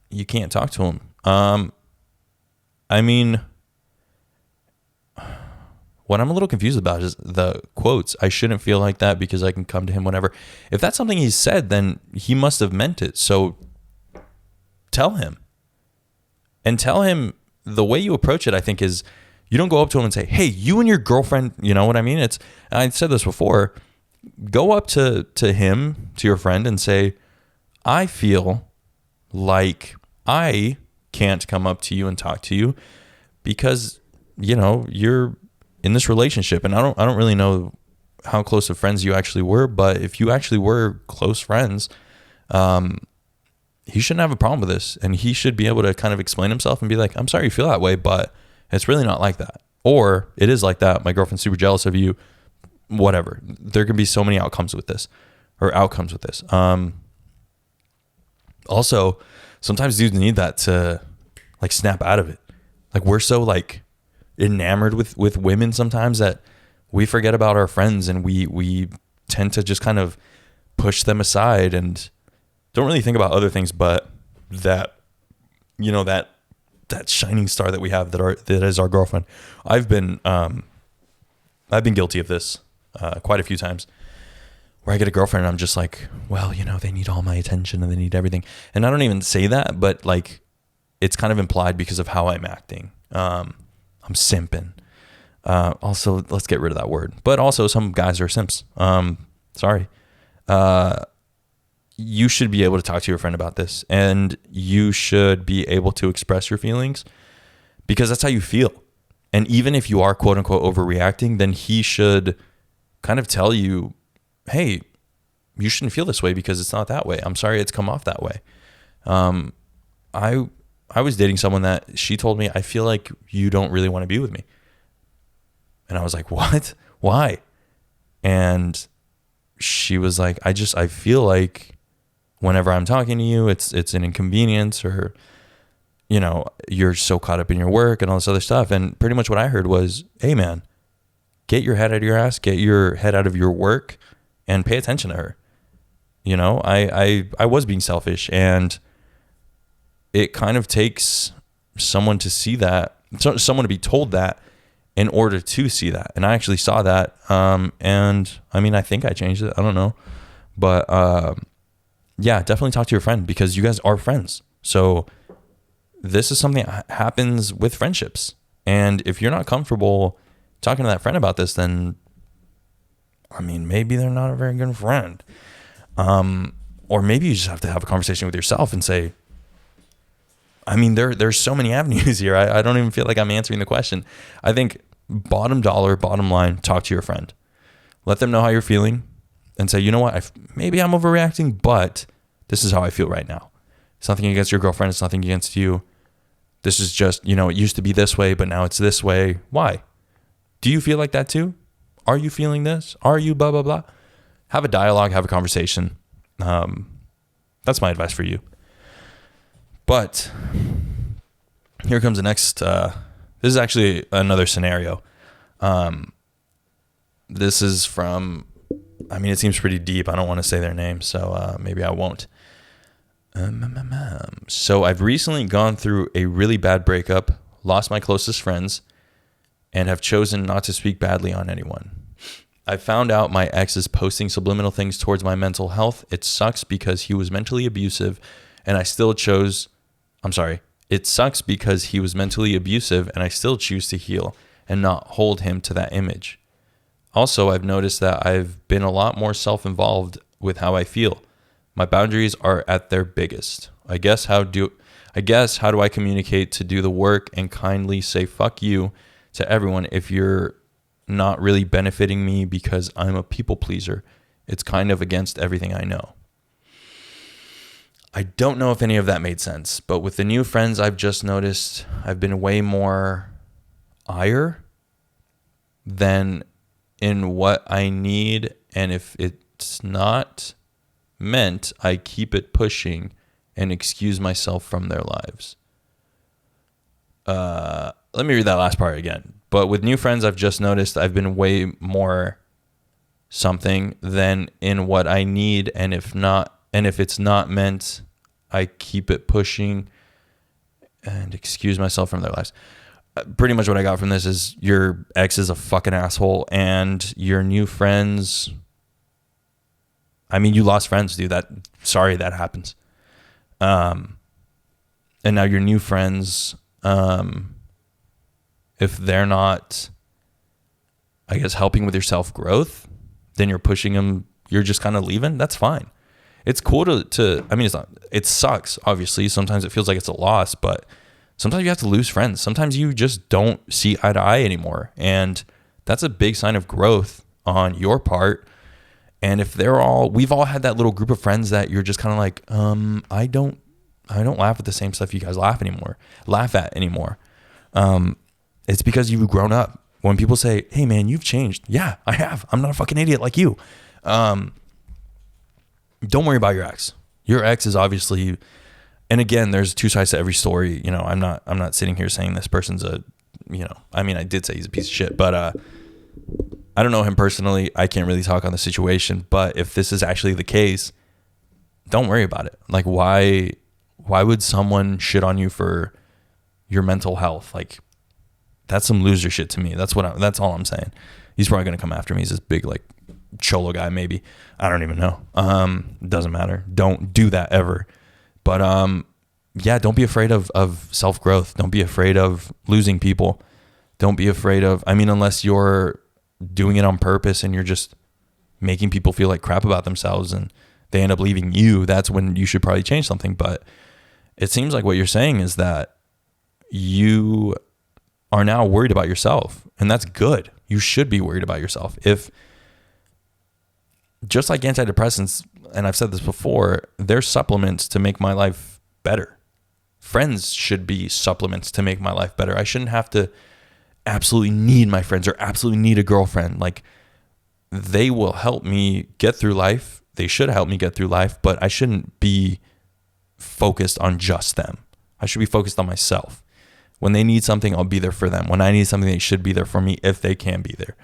you can't talk to him. I mean, What I'm a little confused about is the quotes. I shouldn't feel like that because I can come to him whenever. If that's something he said, then he must have meant it. So tell him. And tell him the way you approach it, I think, is you don't go up to him and say, hey, you and your girlfriend, you know what I mean? I said this before. Go up to him, to your friend, and say, I feel like I can't come up to you and talk to you because, you know, you're in this relationship. And I don't really know how close of friends you actually were, but if you actually were close friends, he shouldn't have a problem with this. And he should be able to kind of explain himself and be like, I'm sorry you feel that way, but it's really not like that. Or it is like that. My girlfriend's super jealous of you. Whatever. There can be so many outcomes with this. Also, sometimes dudes need that to like snap out of it. Like we're so like enamored with women sometimes that we forget about our friends, and we tend to just kind of push them aside and don't really think about other things but that, you know, that shining star that we have that is our girlfriend. I've been guilty of this quite a few times, where I get a girlfriend and I'm just like, well, you know, they need all my attention and they need everything. And I don't even say that, but like it's kind of implied because of how I'm acting. I'm simping. Also, let's get rid of that word. But also some guys are simps. Sorry. You should be able to talk to your friend about this, and you should be able to express your feelings because that's how you feel. And even if you are quote unquote overreacting, then he should kind of tell you, hey, you shouldn't feel this way because it's not that way. I'm sorry it's come off that way. I was dating someone that she told me, I feel like you don't really want to be with me. And I was like, what? Why? And she was like, I feel like whenever I'm talking to you, it's an inconvenience, or, you know, you're so caught up in your work and all this other stuff. And pretty much what I heard was, hey man, get your head out of your ass, get your head out of your work and pay attention to her. You know, I was being selfish, and it kind of takes someone to see that, someone to be told that in order to see that. And I actually saw that. And I mean, I think I changed it. I don't know. But yeah, definitely talk to your friend because you guys are friends. So this is something that happens with friendships. And if you're not comfortable talking to that friend about this, then I mean, maybe they're not a very good friend. Or maybe you just have to have a conversation with yourself and say, I mean, there's so many avenues here. I don't even feel like I'm answering the question. I think bottom line, talk to your friend. Let them know how you're feeling and say, you know what, maybe I'm overreacting, but this is how I feel right now. It's nothing against your girlfriend. It's nothing against you. This is just, you know, it used to be this way, but now it's this way. Why? Do you feel like that too? Are you feeling this? Are you blah, blah, blah? Have a dialogue, have a conversation. That's my advice for you. But here comes the next, this is actually another scenario. This is from, I mean, it seems pretty deep. I don't want to say their name, so maybe I won't. So I've recently gone through a really bad breakup, lost my closest friends, and have chosen not to speak badly on anyone. I found out my ex is posting subliminal things towards my mental health. It sucks because he was mentally abusive, and I still chose... It sucks because he was mentally abusive and I still choose to heal and not hold him to that image. Also, I've noticed that I've been a lot more self-involved with how I feel. My boundaries are at their biggest. I guess how do I communicate to do the work and kindly say fuck you to everyone if you're not really benefiting me because I'm a people pleaser? It's kind of against everything I know. I don't know if any of that made sense, but with the new friends I've just noticed, I've been way more ire than in what I need, and if it's not meant, I keep it pushing and excuse myself from their lives. Let me read that last part again. But with new friends I've just noticed, I've been way more something than in what I need, and if it's not meant, I keep it pushing and excuse myself from their lives. pretty much what I got from this is your ex is a fucking asshole, and your new friends, I mean, you lost friends, dude. Sorry that happens. And now your new friends, if they're not, I guess, helping with your self-growth, then you're pushing them, you're just kind of leaving. That's fine. It's cool to, I mean, it sucks, obviously. Sometimes it feels like it's a loss, but sometimes you have to lose friends. Sometimes you just don't see eye to eye anymore. And that's a big sign of growth on your part. And if we've all had that little group of friends that you're just kind of like, I don't laugh at the same stuff you guys laugh at anymore. It's because you've grown up. When people say, hey man, you've changed. Yeah, I have. I'm not a fucking idiot like you. Don't worry about your ex. Your ex is obviously, and again, there's two sides to every story. I'm not sitting here saying this person's I mean, I did say he's a piece of shit, but, I don't know him personally. I can't really talk on the situation, but if this is actually the case, don't worry about it. Like, why would someone shit on you for your mental health? Like, that's some loser shit to me. That's all I'm saying. He's probably going to come after me. He's this big, like, cholo guy, maybe. I don't even know. Doesn't matter. Don't do that ever. But, yeah, don't be afraid of self-growth. Don't be afraid of losing people. Don't be afraid of, I mean, unless you're doing it on purpose and you're just making people feel like crap about themselves and they end up leaving you, that's when you should probably change something. But it seems like what you're saying is that you are now worried about yourself, and that's good. You should be worried about yourself. If, just like antidepressants, and I've said this before, they're supplements to make my life better. Friends should be supplements to make my life better. I shouldn't have to absolutely need my friends or absolutely need a girlfriend. Like, they will help me get through life. They should help me get through life, but I shouldn't be focused on just them. I should be focused on myself. When they need something, I'll be there for them. When I need something, they should be there for me if they can be there.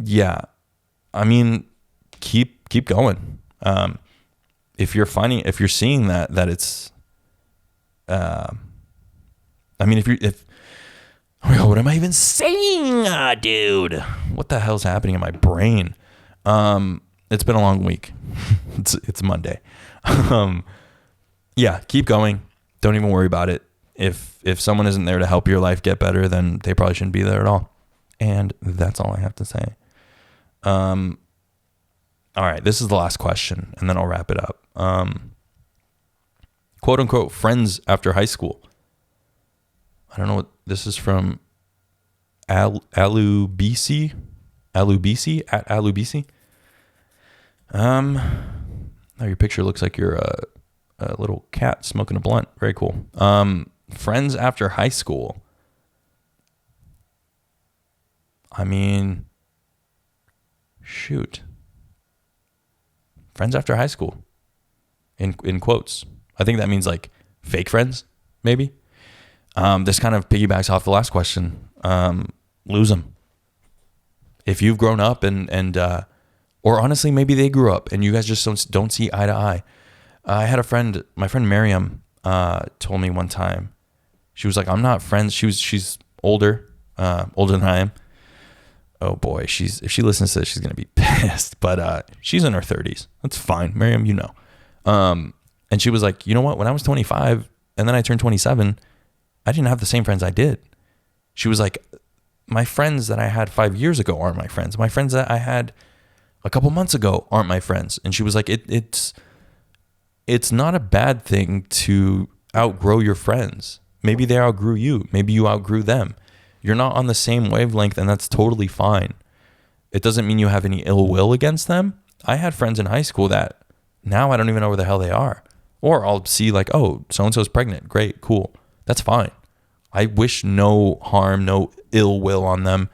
Yeah, I mean, keep going. If you're seeing that it's, I mean, oh my God, what am I even saying, dude? What the hell's happening in my brain? It's been a long week. It's Monday. Yeah, keep going. Don't even worry about it. If someone isn't there to help your life get better, then they probably shouldn't be there at all. And that's all I have to say. All right, this is the last question, and then I'll wrap it up. Quote unquote friends after high school. I don't know what this is from. Alubisi at Alubisi. Now your picture looks like you're a little cat smoking a blunt. Very cool. Friends after high school. I mean, shoot. Friends after high school. In quotes. I think that means like fake friends, maybe. This kind of piggybacks off the last question. Lose them. If you've grown up and or honestly, maybe they grew up and you guys just don't see eye to eye. I had a friend, my friend Miriam, told me one time, she was like, I'm not friends. She's older than I am. Oh boy, if she listens to this, she's going to be pissed, but, she's in her 30s. That's fine. Miriam, you know. And she was like, you know what? When I was 25 and then I turned 27, I didn't have the same friends I did. She was like, my friends that I had 5 years ago aren't my friends. My friends that I had a couple months ago aren't my friends. And she was like, it's not a bad thing to outgrow your friends. Maybe they outgrew you. Maybe you outgrew them. You're not on the same wavelength, and that's totally fine. It doesn't mean you have any ill will against them. I had friends in high school that now I don't even know where the hell they are. Or I'll see like, oh, so-and-so's pregnant. Great, cool. That's fine. I wish no harm, no ill will on them.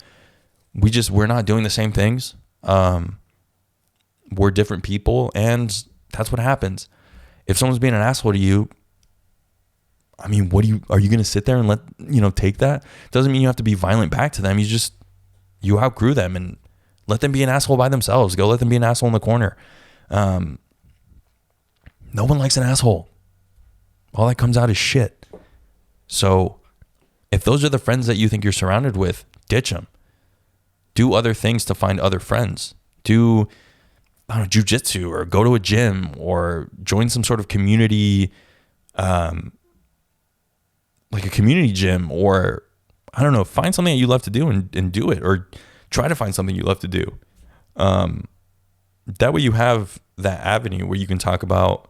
We're not doing the same things. We're different people, and that's what happens. If someone's being an asshole to you, I mean, are you going to sit there and take that? Doesn't mean you have to be violent back to them. You outgrew them, and let them be an asshole by themselves. Go let them be an asshole in the corner. No one likes an asshole. All that comes out is shit. So if those are the friends that you think you're surrounded with, ditch them. Do other things to find other friends. Do, I don't know, jujitsu, or go to a gym, or join some sort of community, like a community gym, or I don't know, find something that you love to do and do it, or try to find something you love to do. That way you have that avenue where you can talk about,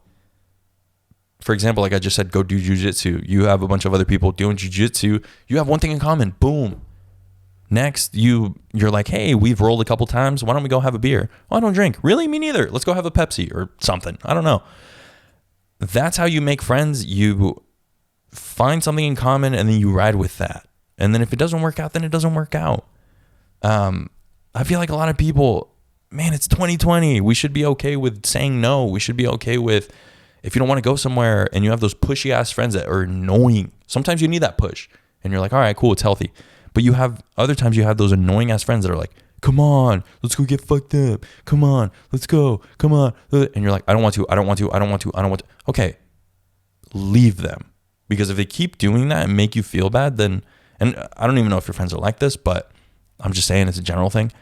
for example, like I just said, go do jujitsu. You have a bunch of other people doing jujitsu. You have one thing in common. Boom. Next, you're like, hey, we've rolled a couple times. Why don't we go have a beer? Oh, I don't drink. Really? Me neither. Let's go have a Pepsi or something. I don't know. That's how you make friends. You find something in common and then you ride with that. And then if it doesn't work out, then it doesn't work out. I feel like a lot of people, man, it's 2020. We should be okay with saying no. We should be okay with, if you don't want to go somewhere and you have those pushy ass friends that are annoying. Sometimes you need that push and you're like, all right, cool, it's healthy. But you have other times you have those annoying ass friends that are like, come on, let's go get fucked up. Come on, let's go. Come on. And you're like, I don't want to. Okay, leave them. Because if they keep doing that and make you feel bad, then, and I don't even know if your friends are like this, but I'm just saying it's a general thing.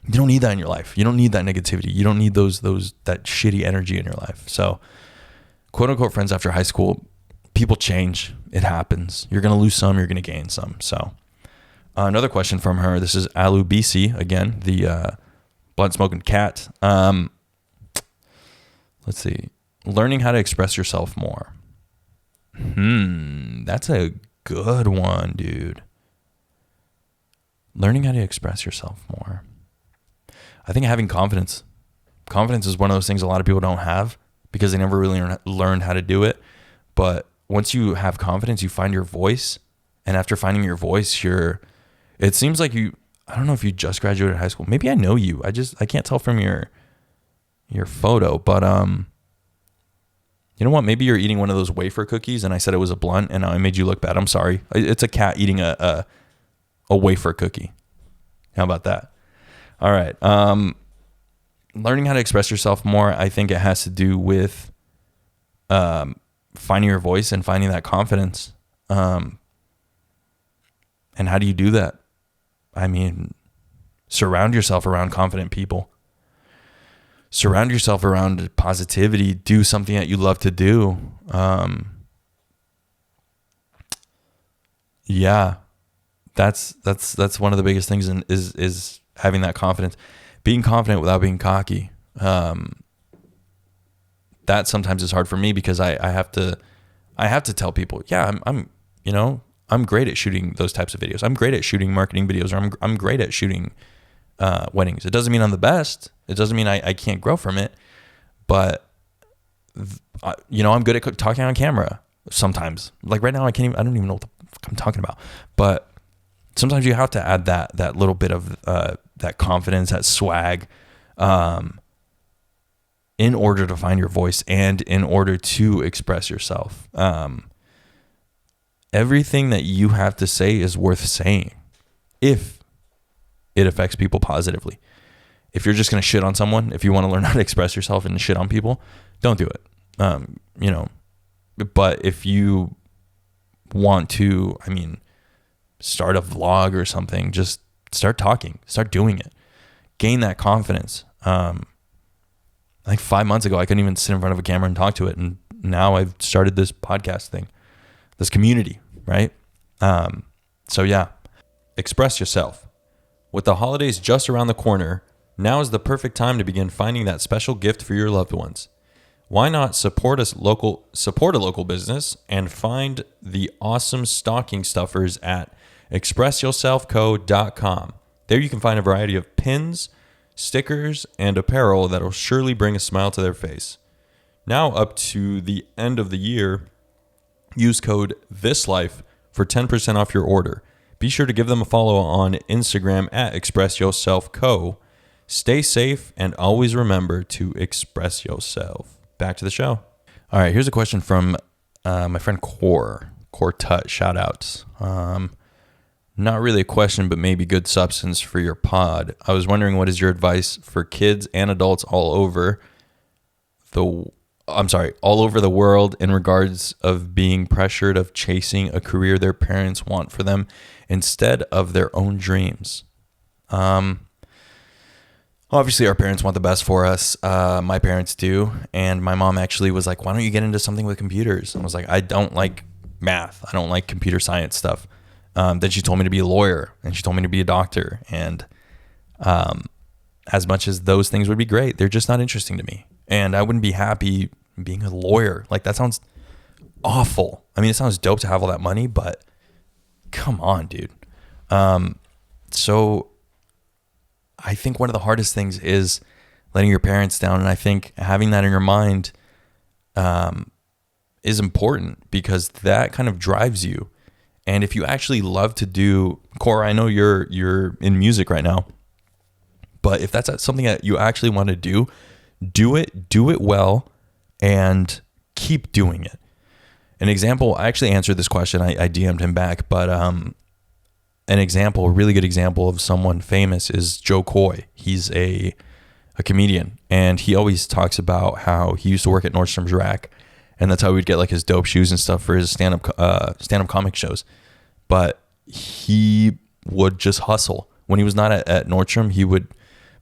You don't need that in your life. You don't need that negativity. You don't need that shitty energy in your life. So, quote unquote friends after high school, people change. It happens. You're going to lose some, you're going to gain some. So, another question from her. This is Alu BC, again, the blunt smoking cat. Let's see. Learning how to express yourself more. That's a good one, dude. Learning how to express yourself more. I think having confidence. Confidence is one of those things a lot of people don't have because they never really learned how to do it. But once you have confidence, you find your voice. And after finding your voice, it seems like I don't know if you just graduated high school. Maybe I know you. I can't tell from your photo. But you know what? Maybe you're eating one of those wafer cookies and I said it was a blunt and I made you look bad. I'm sorry. It's a cat eating a wafer cookie. How about that? All right. Learning how to express yourself more, I think it has to do with finding your voice and finding that confidence. And how do you do that? I mean, surround yourself around confident people. Surround yourself around positivity. Do something that you love to do. Yeah. That's one of the biggest things is having that confidence, being confident without being cocky. That sometimes is hard for me because I have to tell people, yeah, I'm great at shooting those types of videos. I'm great at shooting marketing videos, or I'm great at shooting weddings. It doesn't mean I'm the best. It doesn't mean I can't grow from it, but I'm good at talking on camera sometimes. Like right now, I don't even know what the fuck I'm talking about, but sometimes you have to add that little bit of that confidence, that swag, in order to find your voice and in order to express yourself. Everything that you have to say is worth saying if it affects people positively. If you're just going to shit on someone, if you want to learn how to express yourself and shit on people, don't do it. But if you want to, start a vlog or something, just start talking, start doing it, gain that confidence. I think 5 months ago, I couldn't even sit in front of a camera and talk to it. And now I've started this podcast thing, this community, right? So yeah, express yourself. With the holidays just around the corner, now is the perfect time to begin finding that special gift for your loved ones. Why not support a local business and find the awesome stocking stuffers at expressyourselfco.com. There you can find a variety of pins, stickers, and apparel that will surely bring a smile to their face. Now up to the end of the year, use code ThisLife for 10% off your order. Be sure to give them a follow on Instagram at expressyourselfco. Stay safe and always remember to express yourself. Back to the show. All right, here's a question from my friend Core Tut. Shout outs. Not really a question, but maybe good substance for your pod. I was wondering, what is your advice for kids and adults all over the all over the world in regards of being pressured of chasing a career their parents want for them instead of their own dreams. Obviously our parents want the best for us. My parents do. And my mom actually was like, why don't you get into something with computers? And I was like, I don't like math. I don't like computer science stuff. Then she told me to be a lawyer, and she told me to be a doctor. And as much as those things would be great, they're just not interesting to me. And I wouldn't be happy being a lawyer. Like, that sounds awful. I mean, it sounds dope to have all that money, but come on, dude. So I think one of the hardest things is letting your parents down. And I think having that in your mind is important, because that kind of drives you. And if you actually love to do, Cora, I know you're in music right now, but if that's something that you actually want to do it well, and keep doing it. An example, I actually answered this question. I DM'd him back, but a really good example of someone famous is Joe Coy. He's a comedian, and he always talks about how he used to work at Nordstrom's Rack, and that's how he would get like his dope shoes and stuff for his stand-up comic shows. But he would just hustle. When he was not at Nordstrom, he would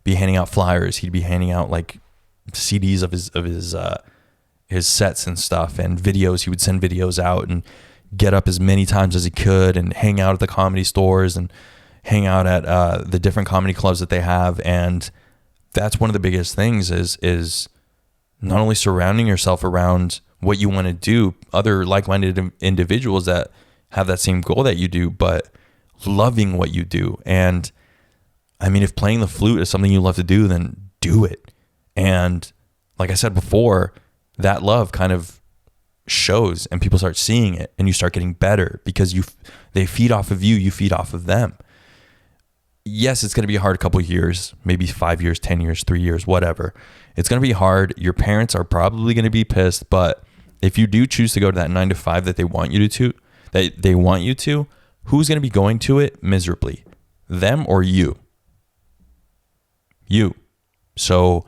be handing out flyers. He'd be handing out like CDs of his sets and stuff, and videos. He would send videos out and get up as many times as he could, and hang out at the comedy stores and hang out at the different comedy clubs that they have. And that's one of the biggest things is not only surrounding yourself around what you want to do, other like-minded individuals that have that same goal that you do, but loving what you do. And I mean, if playing the flute is something you love to do, then do it. And like I said before, that love kind of shows, and people start seeing it, and you start getting better because they feed off of you, you feed off of them. Yes, it's going to be a hard couple of years, maybe 5 years, 10 years, 3 years, whatever. It's going to be hard. Your parents are probably going to be pissed, but if you do choose to go to that 9 to 5 that they want you to, who's going to be going to it miserably? Them or you? You. So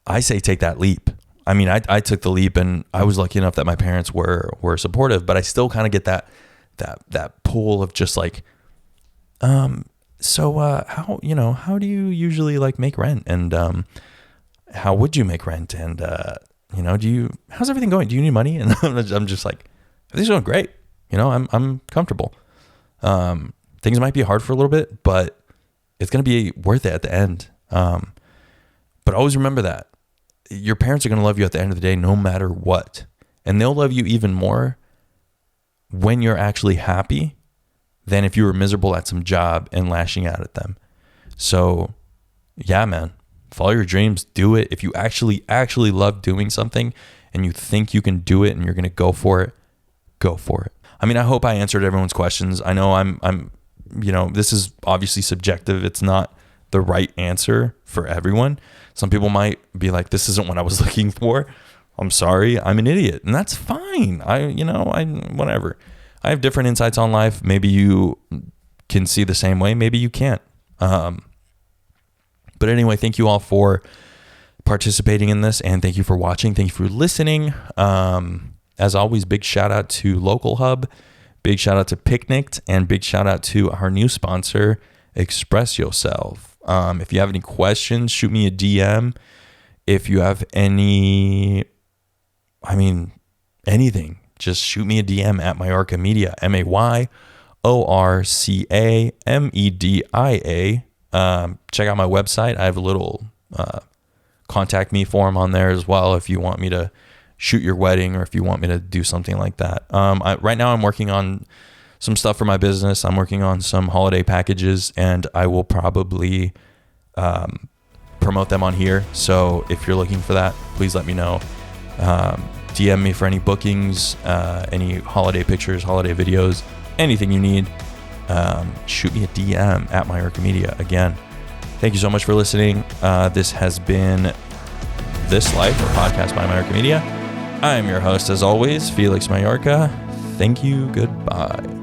I say take that leap. I mean, I took the leap, and I was lucky enough that my parents were supportive, but I still kind of get that pull of just like, how do you usually like make rent, and how would you make rent, and how's everything going? Do you need money? And I'm just like, everything's going great. I'm comfortable. Things might be hard for a little bit, but it's going to be worth it at the end. But always remember that your parents are going to love you at the end of the day, no matter what. And they'll love you even more when you're actually happy than if you were miserable at some job and lashing out at them. So yeah, man, follow your dreams, do it. If you actually love doing something and you think you can do it and you're going to go for it, go for it. I mean, I hope I answered everyone's questions. I know I'm this is obviously subjective. It's not the right answer for everyone. Some people might be like, this isn't what I was looking for. I'm sorry, I'm an idiot. And that's fine. Whatever. I have different insights on life. Maybe you can see the same way. Maybe you can't. But anyway, thank you all for participating in this, and thank you for watching. Thank you for listening. As always, big shout out to Local Hub, big shout out to Picnicked, and big shout out to our new sponsor, Express Yourself. If you have any questions, shoot me a DM. If you have anything, just shoot me a DM at Mayorca Media, Mayorca Media. Check out my website. I have a little contact me form on there as well if you want me to shoot your wedding, or if you want me to do something like that. Right now I'm working on some stuff for my business. I'm working on some holiday packages, and I will probably promote them on here. So if you're looking for that, please let me know. DM me for any bookings, any holiday pictures, holiday videos, anything you need. Shoot me a DM at Mayorca Media. Again, thank you so much for listening. This has been ThisLife, a podcast by Mayorca Media. I am your host, as always, Felix Mayorca. Thank you. Goodbye.